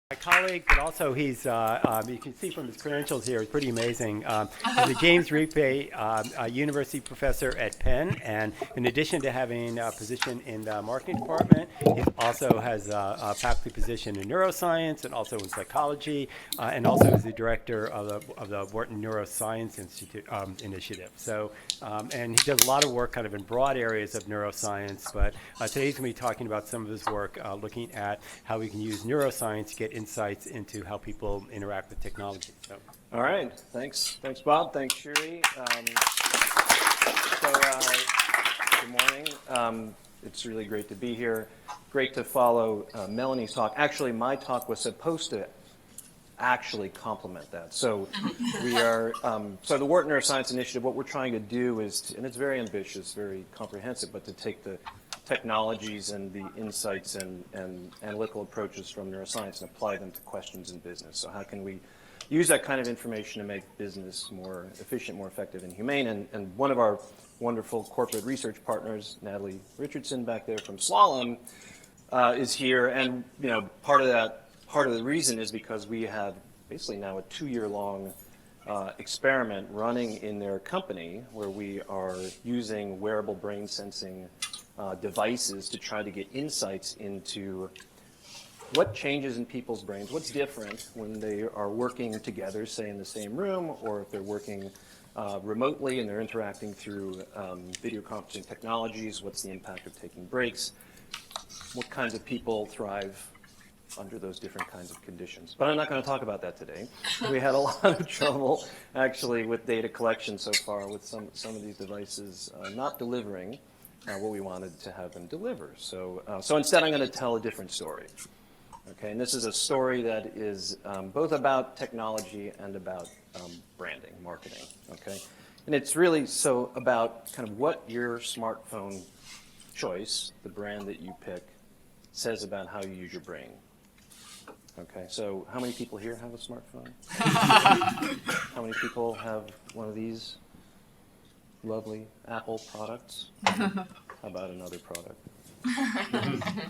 My colleague, but also he's, you can see from his credentials here, it's pretty amazing. He's a James Riepke University professor at Penn, and in addition to having a position in the marketing department, he also has a faculty position in neuroscience and also in psychology, and also is the director of the Wharton Neuroscience Institute initiative. So, and he does a lot of work kind of in broad areas of neuroscience, but today he's going to be talking about some of his work looking at how we can use neuroscience to get insights into how people interact with technology. So. All right, thanks Bob, thanks Shiri. Good morning. It's really great to be here. Great to follow Melanie's talk. Actually, my talk was supposed to actually complement that. So we are, so the Wharton Neuroscience Initiative, what we're trying to do is, and it's very ambitious, very comprehensive, but to take the technologies and the insights and analytical approaches from neuroscience and apply them to questions in business. So how can we use that kind of information to make business more efficient, more effective, and humane? And one of our wonderful corporate research partners, Natalie Richardson back there from Slalom, is here. And you know, part of the reason is because we have basically now a 2-year-long experiment running in their company where we are using wearable brain sensing devices to try to get insights into what changes in people's brains, what's different when they are working together, say in the same room, or if they're working remotely and they're interacting through video conferencing technologies, what's the impact of taking breaks, what kinds of people thrive under those different kinds of conditions. But I'm not going to talk about that today. We had a lot of trouble actually with data collection so far with some of these devices not delivering what we wanted to have them deliver. So instead I'm going to tell a different story. Okay, and this is a story that is both about technology and about branding, marketing. Okay, and it's really so about kind of what your smartphone choice, the brand that you pick, says about how you use your brain. Okay, so how many people here have a smartphone? How many people have one of these lovely Apple products? How about another product?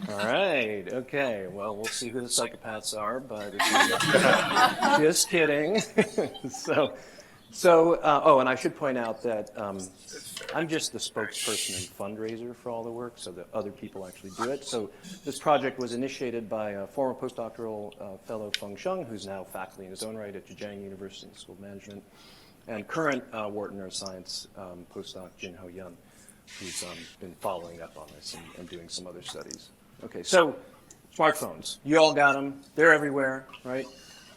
All right, okay, well, we'll see who the psychopaths are, but just kidding. Oh, and I should point out that I'm just the spokesperson and fundraiser for all the work, so that other people actually do it. So this project was initiated by a former postdoctoral fellow, Feng, who's now faculty in his own right at Zhejiang University School of Management, and current Wharton Neuroscience postdoc, Jinho Yun, who's been following up on this and doing some other studies. Okay, so smartphones, you all got them. They're everywhere, right?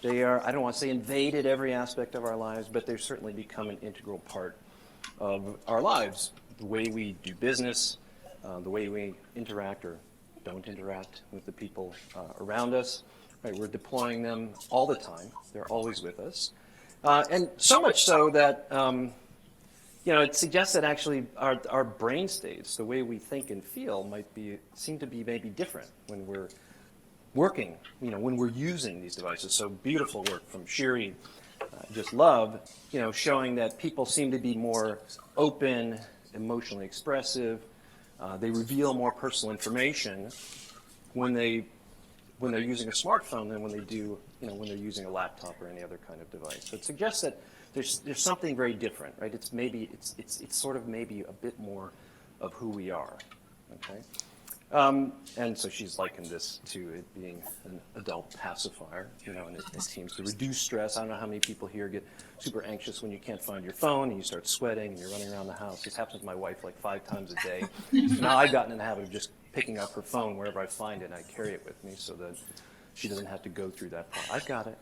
They are, I don't want to say invaded every aspect of our lives, but they've certainly become an integral part of our lives. The way we do business, the way we interact or don't interact with the people around us. Right, we're deploying them all the time. They're always with us. And so much so that you know, it suggests that actually our brain states, the way we think and feel, seem to be maybe different when we're working, you know, when we're using these devices. So beautiful work from Shiri, just love, you know, showing that people seem to be more open, emotionally expressive. They reveal more personal information when they're using a smartphone than when they do, you know, when they're using a laptop or any other kind of device. So it suggests that there's something very different, right? It's sort of maybe a bit more of who we are, okay? And so she's likened this to it being an adult pacifier, you know, and it seems to reduce stress. I don't know how many people here get super anxious when you can't find your phone and you start sweating and you're running around the house. This happens to my wife like 5 times a day. Now I've gotten in the habit of just picking up her phone wherever I find it, and I carry it with me so that she doesn't have to go through that part. I've got it.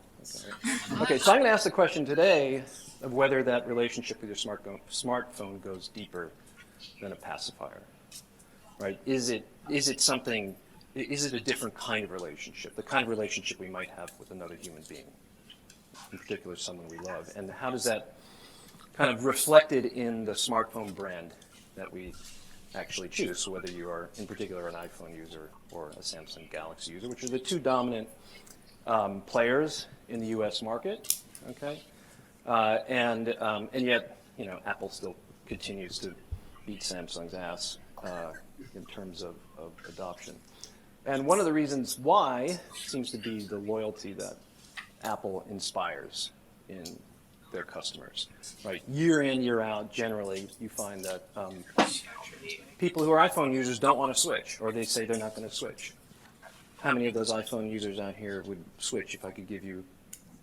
Okay, so I'm going to ask the question today of whether that relationship with your smartphone goes deeper than a pacifier. Right? Is it a different kind of relationship, the kind of relationship we might have with another human being, in particular someone we love? And how does that kind of reflected in the smartphone brand that we actually choose, so whether you are in particular an iPhone user or a Samsung Galaxy user, which are the 2 dominant players in the US market, okay? And yet, you know, Apple still continues to beat Samsung's ass in terms of adoption. And one of the reasons why seems to be the loyalty that Apple inspires in their customers. Right? Year in, year out, generally, you find that people who are iPhone users don't want to switch, or they say they're not going to switch. How many of those iPhone users out here would switch if I could give you,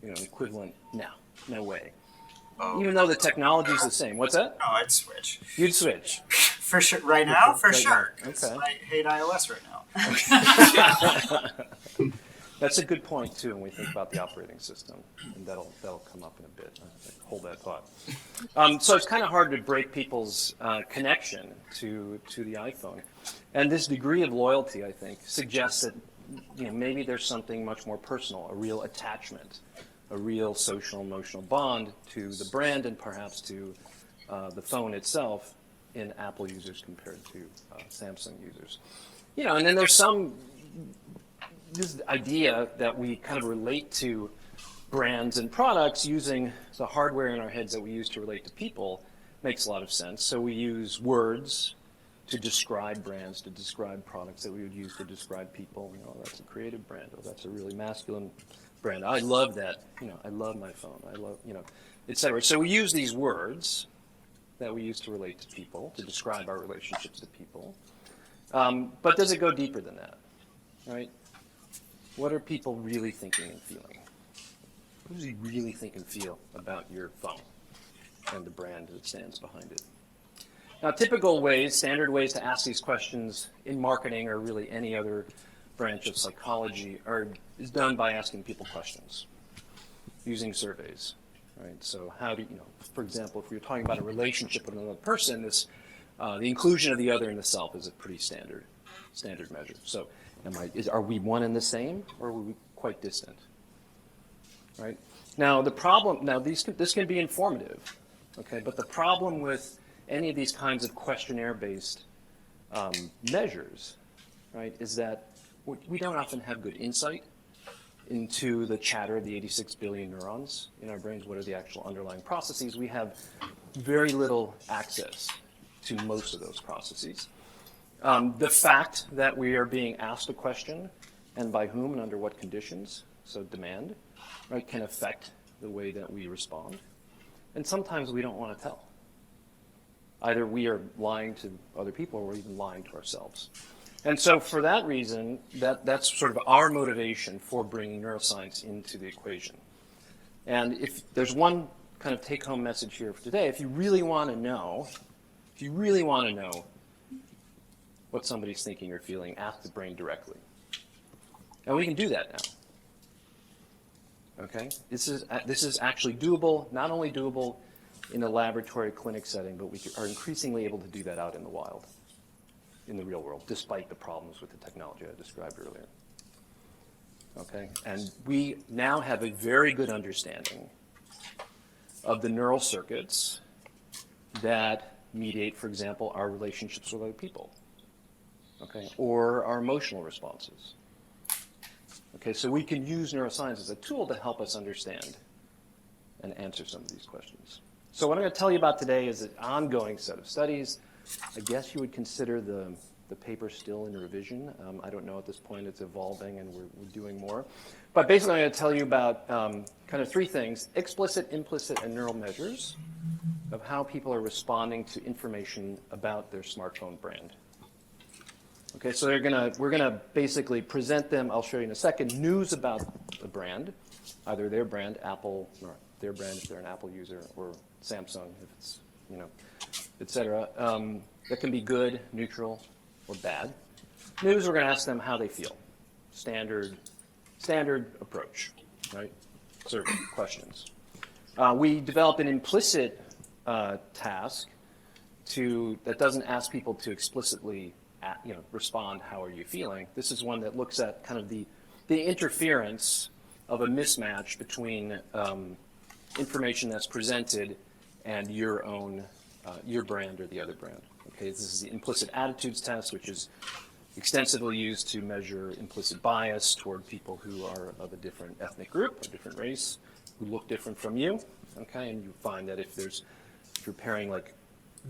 an equivalent? No way. Oh. Even though the technology is the same. What's that? Oh, I'd switch. You'd switch. For sure. Right now? For Right sure. now. 'Cause Okay. I hate iOS right now. That's a good point, too, when we think about the operating system. And that'll come up in a bit. Hold that thought. So it's kind of hard to break people's connection to the iPhone. And this degree of loyalty, I think, suggests that maybe there's something much more personal, a real attachment, a real social emotional bond to the brand and perhaps to the phone itself in Apple users compared to Samsung users. And then there's this idea that we kind of relate to brands and products using the hardware in our heads that we use to relate to people makes a lot of sense. So we use words to describe brands, to describe products that we would use to describe people. That's a creative brand. Oh, that's a really masculine brand. I love that. I love my phone. I love, et cetera. So we use these words that we use to relate to people, to describe our relationships to people. But does it go deeper than that, right? What are people really thinking and feeling? What does he really think and feel about your phone and the brand that stands behind it? Now, typical ways, standard ways to ask these questions in marketing or really any other branch of psychology is done by asking people questions, using surveys, right? So how do for example, if we're talking about a relationship with another person, the inclusion of the other in the self is a pretty standard measure. So are we one and the same, or are we quite distant? Right? Now this can be informative, okay? But the problem with any of these kinds of questionnaire-based measures, right, is that we don't often have good insight into the chatter of the 86 billion neurons in our brains. What are the actual underlying processes? We have very little access to most of those processes. The fact that we are being asked a question, and by whom and under what conditions, so demand, right, can affect the way that we respond. And sometimes we don't want to tell. Either we are lying to other people or we're even lying to ourselves. And so for that reason, that's sort of our motivation for bringing neuroscience into the equation. And if there's one kind of take-home message here for today, if you really want to know what somebody's thinking or feeling, ask the brain directly. And we can do that now. Okay? This is actually doable, not only doable in a laboratory clinic setting, but we are increasingly able to do that out in the wild, in the real world, despite the problems with the technology I described earlier. Okay? And we now have a very good understanding of the neural circuits that mediate, for example, our relationships with other people, okay, or our emotional responses. Okay, so we can use neuroscience as a tool to help us understand and answer some of these questions. So what I'm going to tell you about today is an ongoing set of studies. I guess you would consider the paper still in revision. I don't know at this point. It's evolving, and we're doing more. But basically, I'm going to tell you about kind of three things: explicit, implicit, and neural measures of how people are responding to information about their smartphone brand. Okay, so we're gonna basically present them. I'll show you in a second. News about the brand, either their brand, Apple, or their brand if they're an Apple user, or Samsung if it's et cetera. That can be good, neutral, or bad. News, we're going to ask them how they feel. Standard approach, right? Survey questions. We developed an implicit task that doesn't ask people to explicitly respond, how are you feeling? This is one that looks at kind of the interference of a mismatch between information that's presented and your brand or the other brand. Okay, this is the implicit attitudes test, which is extensively used to measure implicit bias toward people who are of a different ethnic group, a different race, who look different from you. Okay, and you find that if you're pairing like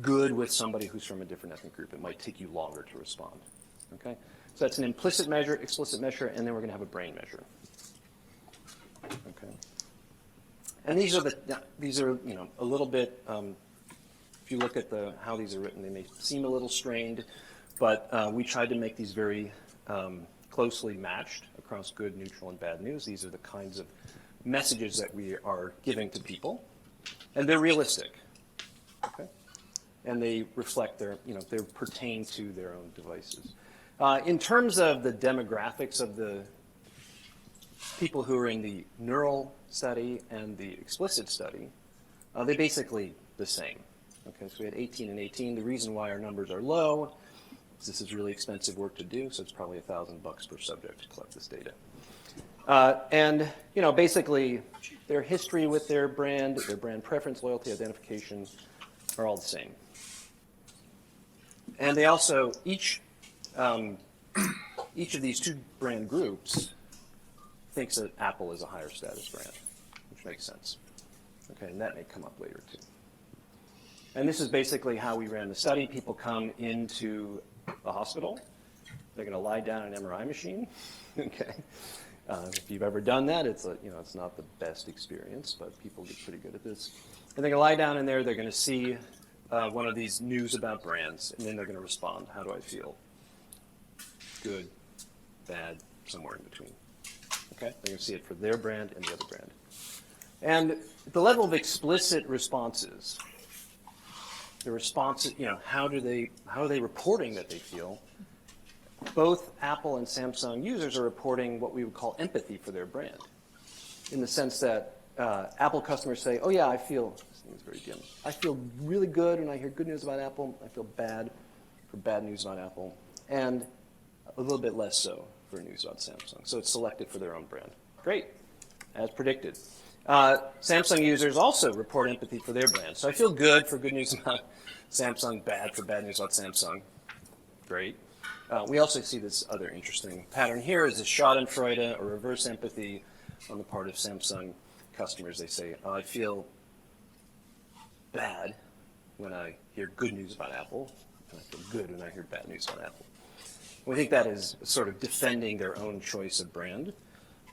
good with somebody who's from a different ethnic group, it might take you longer to respond. Okay, So that's an implicit measure, explicit measure, and then we're going to have a brain measure. Okay. And these are a little bit. If you look at how these are written, they may seem a little strained, but we tried to make these very closely matched across good, neutral, and bad news. These are the kinds of messages that we are giving to people, and they're realistic. Okay. And they reflect they pertain to their own devices. In terms of the demographics of the people who are in the neural study and the explicit study, they're basically the same. Okay, so we had 18 and 18. The reason why our numbers are low is this is really expensive work to do, so it's probably $1,000 per subject to collect this data. And basically, their history with their brand preference, loyalty, identification are all the same. And they also, each of these two brand groups thinks that Apple is a higher status brand, which makes sense. Okay, and that may come up later too. And this is basically how we ran the study. People come into the hospital. They're going to lie down on an MRI machine. Okay. If you've ever done that, it's not the best experience, but people get pretty good at this. And they're going to lie down in there. They're going to see one of these news about brands, and then they're going to respond. How do I feel? Good, bad, somewhere in between. Okay. They're going to see it for their brand and the other brand. And the level of explicit responses. The responses, how are they reporting that they feel? Both Apple and Samsung users are reporting what we would call empathy for their brand, in the sense that Apple customers say, "Oh yeah, this thing is very dim. I feel really good when I hear good news about Apple. I feel bad for bad news about Apple, and a little bit less so for news about Samsung." So it's selected for their own brand. Great, as predicted. Samsung users also report empathy for their brand. So I feel good for good news about Samsung, bad for bad news about Samsung. Great. We also see this other interesting pattern here is a schadenfreude or reverse empathy on the part of Samsung customers. They say, I feel bad when I hear good news about Apple, and I feel good when I hear bad news about Apple. We think that is sort of defending their own choice of brand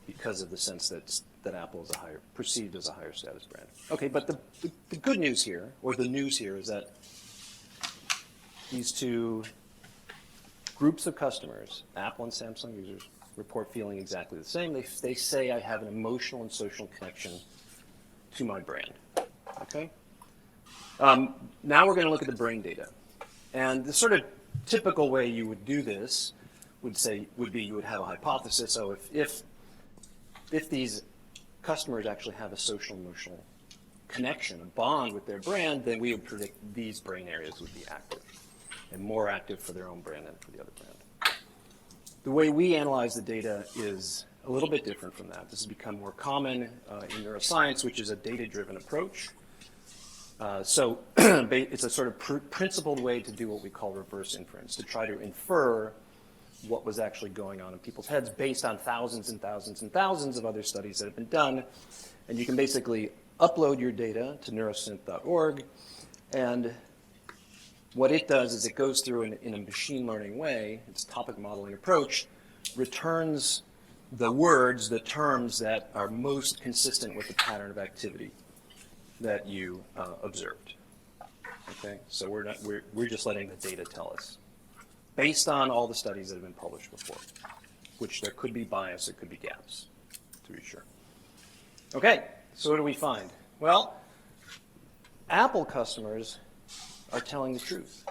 because of the sense that Apple is perceived as a higher status brand. Okay, but the good news here, or the news here, is that these two groups of customers, Apple and Samsung users, report feeling exactly the same. They say I have an emotional and social connection to my brand. Okay. Now we're going to look at the brain data, and the sort of typical way you would do this would be you would have a hypothesis. So if these customers actually have a social emotional connection, a bond with their brand, then we would predict these brain areas would be active, and more active for their own brand than for the other brand. The way we analyze the data is a little bit different from that. This has become more common in neuroscience, which is a data-driven approach. So it's a sort of principled way to do what we call reverse inference, to try to infer what was actually going on in people's heads based on thousands and thousands and thousands of other studies that have been done. And you can basically upload your data to neurosynth.org, and what it does is it goes through in a machine learning way, its topic modeling approach, returns the words, the terms that are most consistent with the pattern of activity that you observed. Okay, so we're just letting the data tell us, based on all the studies that have been published before, which there could be bias, there could be gaps, to be sure. Okay, so what do we find? Well, Apple customers are telling the truth.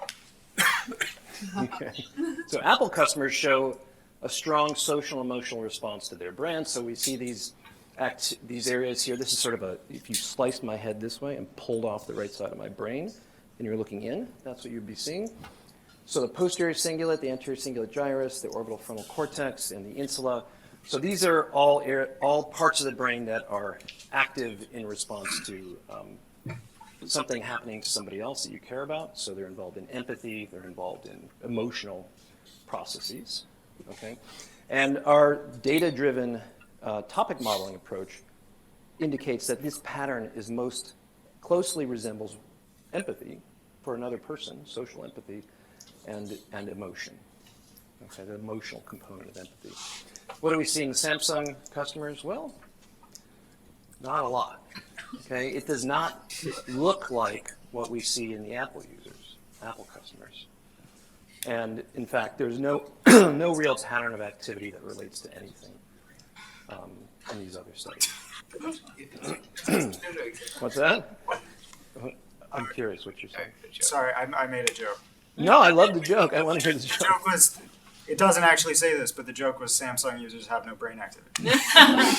Okay. So Apple customers show a strong social emotional response to their brand. So we see these areas here. This is sort of if you sliced my head this way and pulled off the right side of my brain, and you're looking in, that's what you'd be seeing. So the posterior cingulate, the anterior cingulate gyrus, the orbital frontal cortex, and the insula. So these are all parts of the brain that are active in response to something happening to somebody else that you care about. So they're involved in empathy, they're involved in emotional processes. Okay, and our data-driven topic modeling approach indicates that this pattern is most closely resembles empathy for another person, social empathy, and emotion. Okay, the emotional component of empathy. What do we see in the Samsung customers? Well, not a lot. Okay, it does not look like what we see in the Apple users, Apple customers. And in fact, there's no no real pattern of activity that relates to anything in these other studies. What's that? I'm curious what you're saying. Sorry, I made a joke. No, I love the joke. I want to hear the The joke. joke was, it doesn't actually say this, but the joke was Samsung users have no brain activity.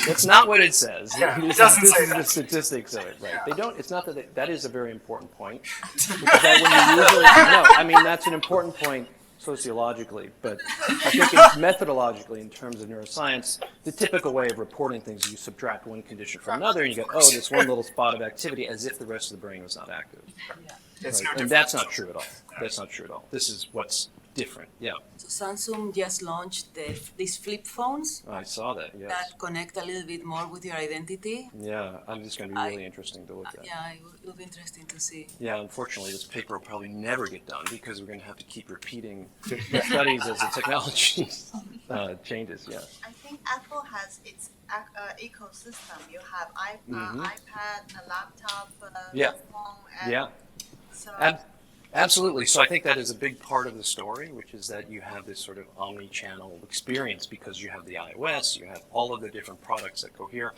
That's not what it says. Yeah, it This doesn't is say the that. statistics of it, right? Yeah. They don't. It's not that that is a very important point. Because that when you usually, no, I mean that's an important point sociologically, but I think it's methodologically in terms of neuroscience. The typical way of reporting things is you subtract one condition from another, and you go, oh, this one little spot of activity, as if the rest of the brain was not active. It's Right? no And different. that's not true at all. That's not true at all. This is what's different. Yeah, So Samsung just launched these flip phones I saw that. Yes. that connect a little bit more with your identity. Yeah, I'm just going to be really interesting to look at. Yeah, it will be interesting to see. Yeah, unfortunately, this paper will probably never get done because we're going to have to keep repeating the studies as the technology changes. Yeah. I think Apple has its ecosystem. You have iPad, a laptop, Yeah. a phone, and Yeah. so Absolutely. So I think that is a big part of the story, which is that you have this sort of omni-channel experience because you have the iOS, you have all of the different products that go here.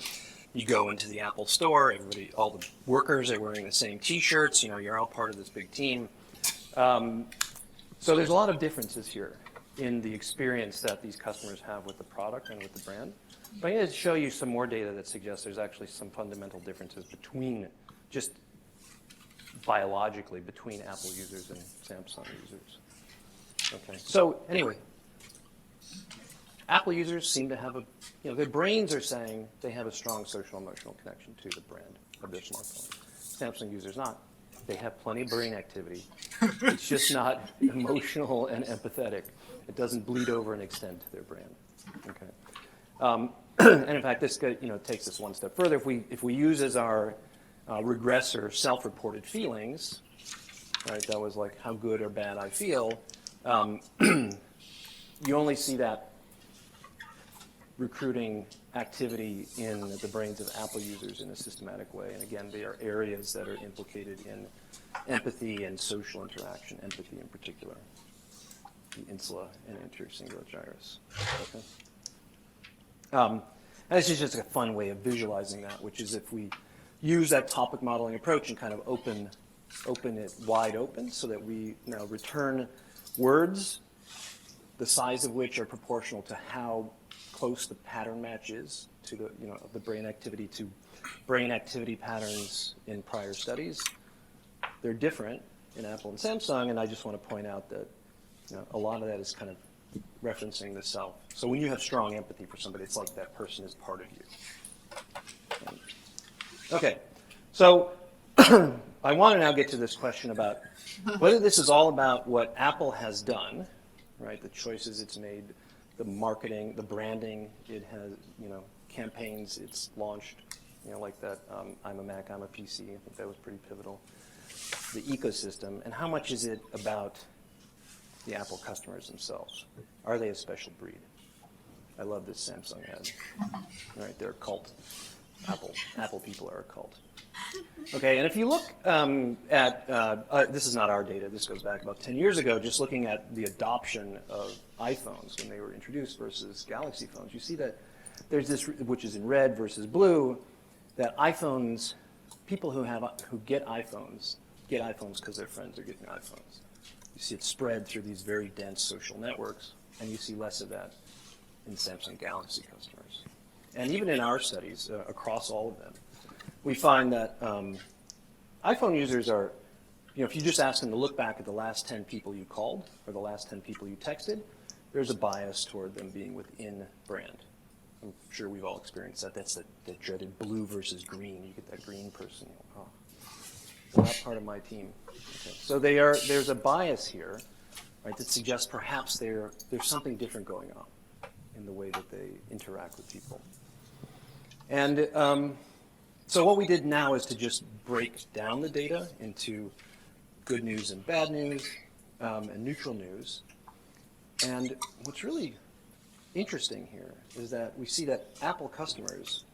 You go into the Apple store, everybody, all the workers are wearing the same T-shirts. You know, you're all part of this big team. So there's a lot of differences here in the experience that these customers have with the product and with the brand. But I'm going to show you some more data that suggests there's actually some fundamental differences between just biologically between Apple users and Samsung users. Okay. So anyway, Apple users seem to have their brains are saying they have a strong social emotional connection to the brand of their smartphone. Samsung users not. They have plenty of brain activity. It's just not emotional and empathetic. It doesn't bleed over and extend to their brand. Okay. And in fact, this takes us one step further. If we use as our regressor self-reported feelings, right? That was like how good or bad I feel. You only see that recruiting activity in the brains of Apple users in a systematic way. And again, they are areas that are implicated in empathy and social interaction, empathy in particular, the insula and intercingular gyrus. Okay. And this is just a fun way of visualizing that, which is if we use that topic modeling approach and kind of open it wide open so that we now return words, the size of which are proportional to how close the pattern match is to the brain activity to brain activity patterns in prior studies. They're different in Apple and Samsung, and I just want to point out that a lot of that is kind of referencing the self. So when you have strong empathy for somebody, it's like that person is part of you. Okay, so I want to now get to this question about whether this is all about what Apple has done, right? The choices it's made, the marketing, the branding it has, campaigns it's launched, like that I'm a Mac, I'm a PC. I think that was pretty pivotal. The ecosystem, and how much is it about the Apple customers themselves? Are they a special breed? I love this Samsung ad. Right, they're a cult. Apple people are a cult. Okay, and if you look at, this is not our data, this goes back about 10 years ago, just looking at the adoption of iPhones when they were introduced versus Galaxy phones, you see that there's this, which is in red versus blue, that iPhones, people who get iPhones because their friends are getting iPhones. You see it spread through these very dense social networks, and you see less of that in Samsung Galaxy customers. And even in our studies, across all of them, we find that iPhone users are, if you just ask them to look back at the last 10 people you called or the last 10 people you texted, there's a bias toward them being within brand. I'm sure we've all experienced that. That's the dreaded blue versus green. You get that green person, they're not part of my team. Okay. So there's a bias here, right, that suggests perhaps there's something different going on in the way that they interact with people. And so what we did now is to just break down the data into good news and bad news and neutral news. And what's really interesting here is that we see that Apple customers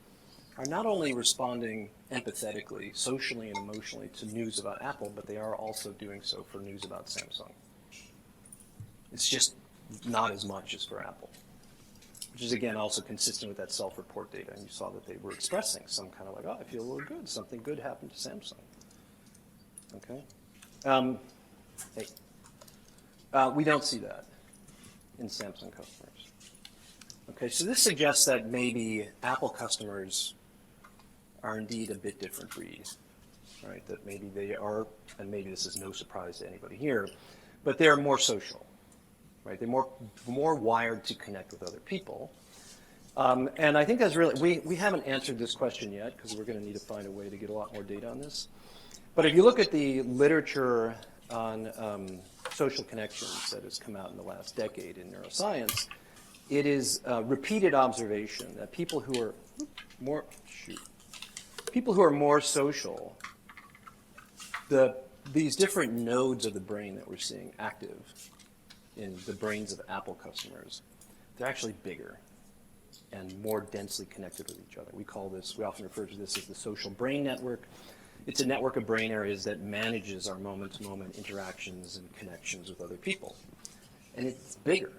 are not only responding empathetically, socially, and emotionally to news about Apple, but they are also doing so for news about Samsung. It's just not as much as for Apple, which is, again, also consistent with that self-report data. And you saw that they were expressing some kind of like, oh, I feel a little good. Something good happened to Samsung. Okay? We don't see that in Samsung customers. Okay, so this suggests that maybe Apple customers are indeed a bit different breed, right? That maybe they are, and maybe this is no surprise to anybody here, but they're more social, right? They're more wired to connect with other people. And I think that's really, we haven't answered this question yet because we're going to need to find a way to get a lot more data on this. But if you look at the literature on social connections that has come out in the last decade in neuroscience, it is repeated observation that people who are more social, these different nodes of the brain that we're seeing active in the brains of Apple customers, they're actually bigger and more densely connected with each other. We often refer to this as the social brain network. It's a network of brain areas that manages our moment-to-moment interactions and connections with other people. And it's bigger.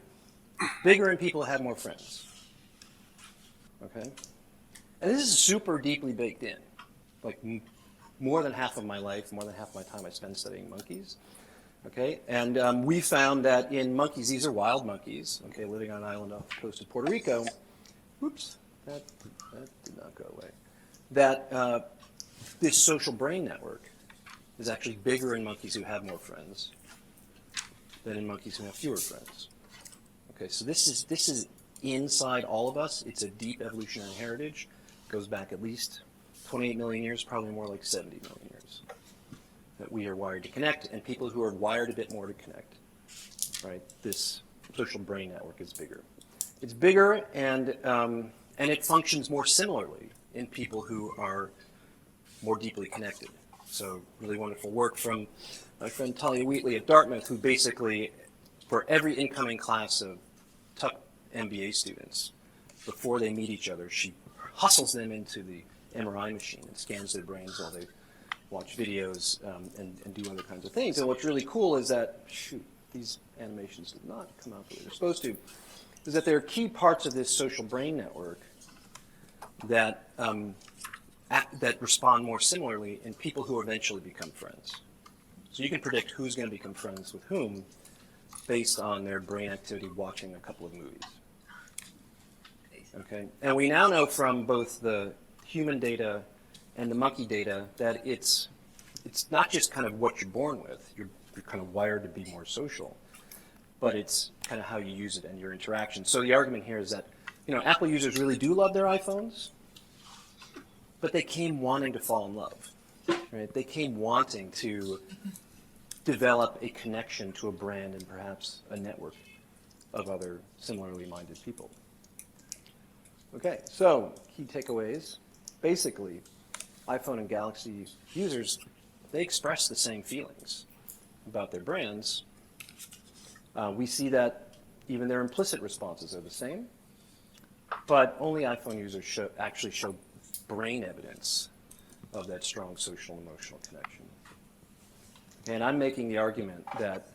Bigger and people have more friends. Okay? And this is super deeply baked in. Like more than half of my life, more than half of my time I spend studying monkeys. Okay? And we found that in monkeys, these are wild monkeys, okay, living on an island off the coast of Puerto Rico. Whoops, that did not go away. That this social brain network is actually bigger in monkeys who have more friends than in monkeys who have fewer friends. Okay, so this is inside all of us. It's a deep evolutionary heritage. It goes back at least 28 million years, probably more like 70 million years, that we are wired to connect, and people who are wired a bit more to connect, right? This social brain network is bigger. It's bigger, and it functions more similarly in people who are more deeply connected. So really wonderful work from my friend Talia Wheatley at Dartmouth, who basically, for every incoming class of Tuck MBA students, before they meet each other, she hustles them into the MRI machine and scans their brains while they watch videos and do other kinds of things. And what's really cool is that, these animations did not come out the way they're supposed to, is that there are key parts of this social brain network that that respond more similarly in people who eventually become friends. So you can predict who's going to become friends with whom based on their brain activity watching a couple of movies. Okay, and we now know from both the human data and the monkey data that it's not just kind of what you're born with. You're kind of wired to be more social, but it's kind of how you use it and your interaction. So the argument here is that, Apple users really do love their iPhones, but they came wanting to fall in love, right? They came wanting to develop a connection to a brand and perhaps a network of other similarly minded people. Okay, so key takeaways. Basically, iPhone and Galaxy users, they express the same feelings about their brands. We see that even their implicit responses are the same, but only iPhone users actually show brain evidence of that strong social and emotional connection. And I'm making the argument that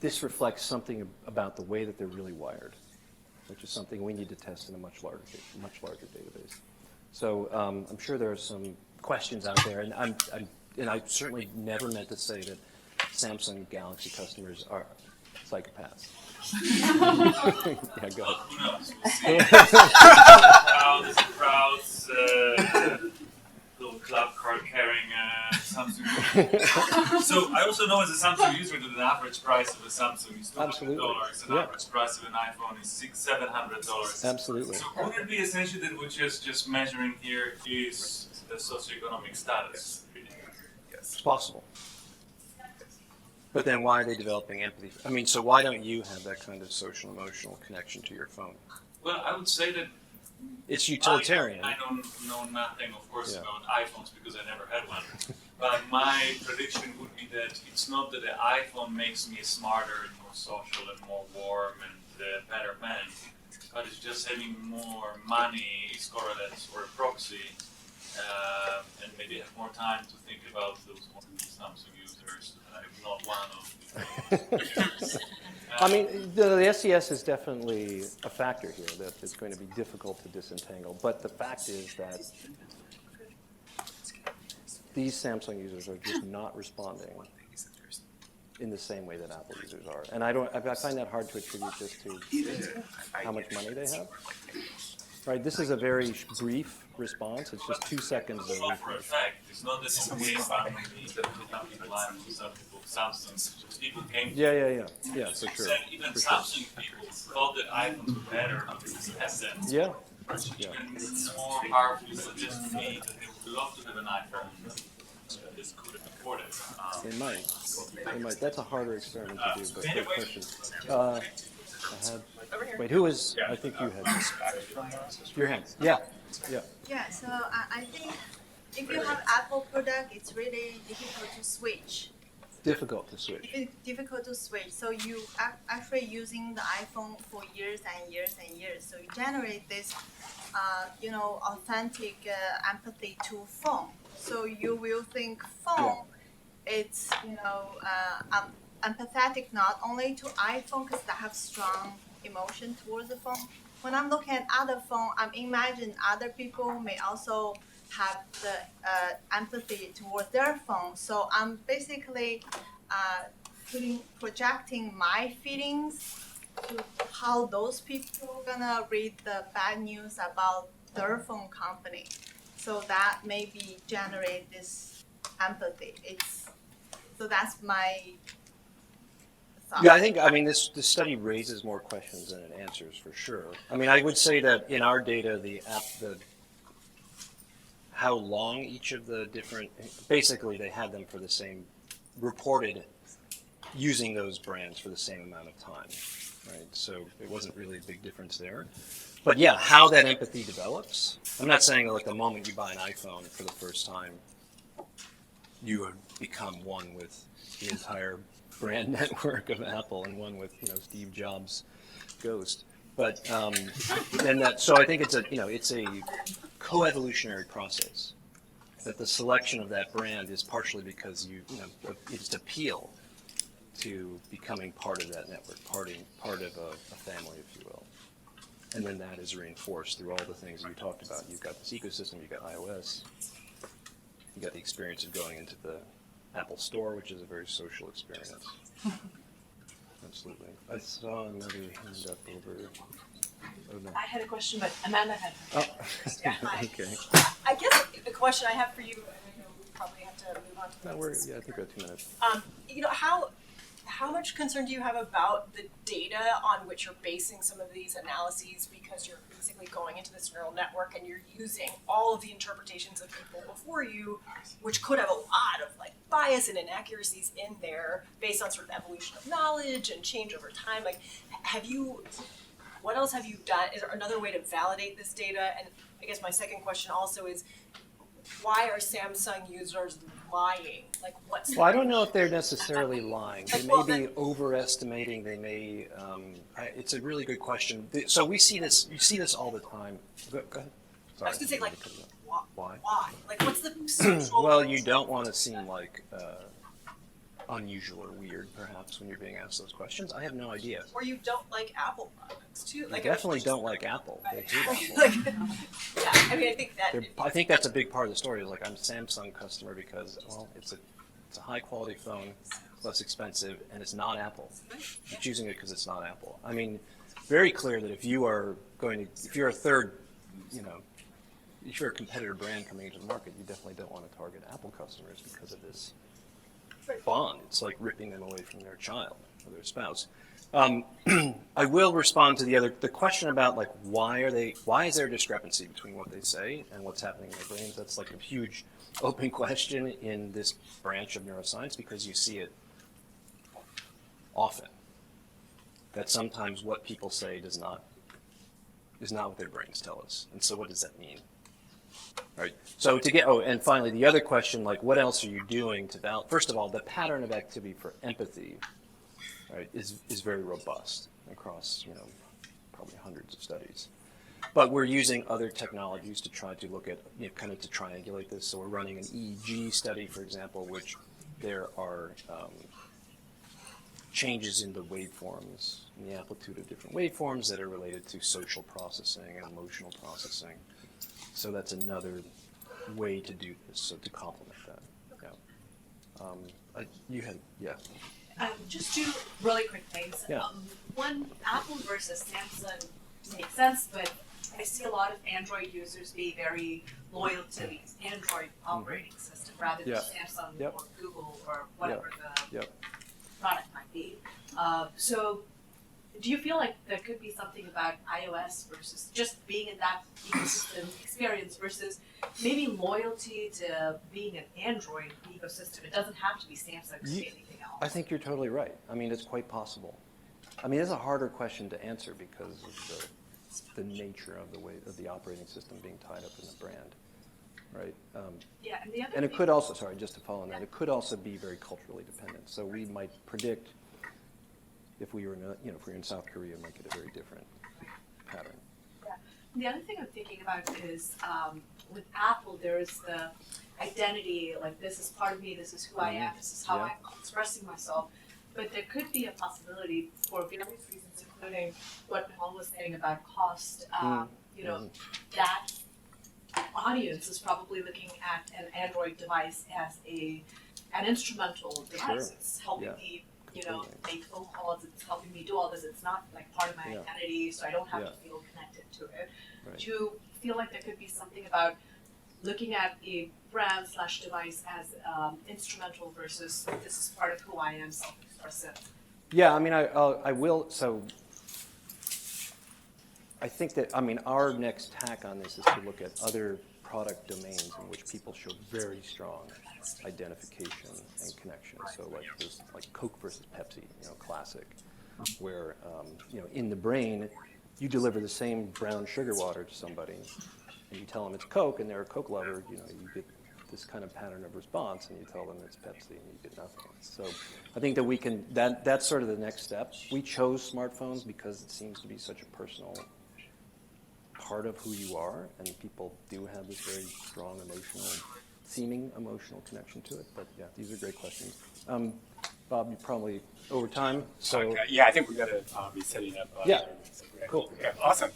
this reflects something about the way that they're really wired, which is something we need to test in a much larger database. So I'm sure there are some questions out there, and I certainly never meant to say that Samsung Galaxy customers are psychopaths. Yeah, go ahead. Who knows? We'll see. Crowds, little club card carrying Samsung. So I also know as a Samsung user that an average price of a Samsung is $200, and average price of an iPhone is $700. Absolutely. So would it be essentially that we're just measuring here is the socioeconomic status? Yes. It's possible. But then why are they developing empathy? I mean, so why don't you have that kind of social emotional connection to your phone? Well, I would say that It's utilitarian. I don't know nothing, of course, about iPhones because I never had one. But my prediction would be that it's not that the iPhone makes me smarter and more social and more warm and better meant, but it's just having more money is correlates or a proxy, and maybe have more time to think about those Samsung users. I'm not one of. I mean, the SES is definitely a factor here that it's going to be difficult to disentangle. But the fact is that these Samsung users are just not responding in the same way that Apple users are. And I find that hard to attribute just to how much money they have. Right, this is a very brief response. It's just 2 seconds of For a refresh. fact, it's not that it's okay about people like some people, Samsung. People came to Yeah, for sure. said even For sure. Samsung people thought that iPhones were better because it has that. Yeah. Even more powerfully suggest to me that they would love to have an iPhone that this couldn't afford it. They might. They might. That's a harder experiment to do, but good question. I had. Wait, who was? I think you had. Your hand. Yeah. Yeah. Yeah, so I think if you have Apple product, it's really difficult to switch. Difficult to switch. It's difficult to switch. So you actually using the iPhone for years and years and years. So you generate this, authentic empathy to phone. So you will think phone, it's empathetic not only to iPhone because they have strong emotion towards the phone. When I'm looking at other phone, I'm imagining other people may also have the empathy towards their phone. So I'm basically projecting my feelings to how those people gonna read the bad news about their phone company. So that maybe generate this empathy. So that's my thought. Yeah, I mean, this study raises more questions than it answers for sure. I mean, I would say that in our data, how long each of the different, basically they had them for the same, reported using those brands for the same amount of time, right? So it wasn't really a big difference there. But yeah, how that empathy develops. I'm not saying like the moment you buy an iPhone for the first time, you would become one with the entire brand network of Apple and one with Steve Jobs' ghost. But so I think it's a co-evolutionary process. That the selection of that brand is partially because its appeal to becoming part of that network, part of a family, if you will. And then that is reinforced through all the things that you talked about. You've got this ecosystem, you've got iOS, you've got the experience of going into the Apple Store, which is a very social experience. Absolutely. I saw another hand up over. Oh, no. I had a question, but Amanda had. Oh, Yeah, hi. okay. I guess the question I have for you, and I know we probably have to move on to the No, next. I think we have 2 minutes. How much concern do you have about the data on which you're basing some of these analyses, because you're basically going into this neural network and you're using all of the interpretations of people before you, which could have a lot of like bias and inaccuracies in there based on sort of evolution of knowledge and change over time? Like, what else have you done? Is there another way to validate this data? And I guess my second question also is, why are Samsung users lying? Like, what's Well, I don't know if they're necessarily lying. They may Well, be then- overestimating. They may. It's a really good question. So we see this. You see this all the time. Go ahead. Sorry. I was gonna say, like, Why? why? Like, what's the social? Well, you don't want to seem like unusual or weird, perhaps, when you're being asked those questions. I have no idea. Or you don't like Apple products too? They Like, definitely don't like Apple. They hate Apple. Like, yeah, I mean, I think that. I think that's a big part of the story. Like, I'm a Samsung customer because, well, it's a high quality phone, it's less expensive, and it's not Apple. I'm choosing it because it's not Apple. I mean, very clear that if you're a third, if you're a competitor brand coming into the market, you definitely don't want to target Apple customers because of this bond. It's like ripping them away from their child or their spouse. I will respond to the question about like why is there a discrepancy between what they say and what's happening in their brains? That's like a huge open question in this branch of neuroscience because you see it often. That sometimes what people say is not what their brains tell us. And so what does that mean? Right. So and finally, the other question, like, what else are you doing to first of all, the pattern of activity for empathy right, is very robust across, probably hundreds of studies. But we're using other technologies to try to look at, kind of to triangulate this. So we're running an EEG study, for example, which there are changes in the waveforms, in the amplitude of different waveforms that are related to social processing and emotional processing. So that's another way to do this, so to complement that. Yeah. Just two really quick things. Yeah. One, Apple versus Samsung makes sense, but I see a lot of Android users be very loyal to the Android operating system rather than Yeah. Samsung Yep. or Google or whatever the Yep. product might be. So do you feel like there could be something about iOS versus just being in that ecosystem experience versus maybe loyalty to being an Android ecosystem? It doesn't have to be Samsung to be anything else. I think you're totally right. I mean, it's quite possible. I mean, it's a harder question to answer because of the nature of the operating system being tied up in the brand, right? Yeah, and the other And it thing- could also, sorry, just to follow on that, it could also be very culturally dependent. So we might predict if we were in, if we were in South Korea, we might get a very different pattern. Yeah. The other thing I'm thinking about is with Apple, there is the identity, like this is part of me, this is who I am, this is how Yeah. I'm expressing myself. But there could be a possibility for various reasons, including what Paul was saying about cost. That audience is probably looking at an Android device as an instrumental device. Sure. It's helping Yeah. me, Completely. make phone calls. It's helping me do all this. It's not like part of my Yeah. identity, so I don't have Yeah. to feel connected to it. Right. Do you feel like there could be something about looking at a brand/device as instrumental versus this is part of who I am, self-expressive? Yeah, I mean, I will, so I think that, our next tack on this is to look at other product domains in which people show very strong identification and connection. So like Coke versus Pepsi, classic, where, in the brain, you deliver the same brown sugar water to somebody, and you tell them it's Coke, and they're a Coke lover, you get this kind of pattern of response, and you tell them it's Pepsi, and you get nothing. So I think that that's sort of the next step. We chose smartphones because it seems to be such a personal part of who you are, and people do have this very strong seeming emotional connection to it. But yeah, these are great questions. Bob, you're probably over time, so. Okay. Yeah, I think we got to be setting up. Yeah. Okay, Cool. Yeah, awesome.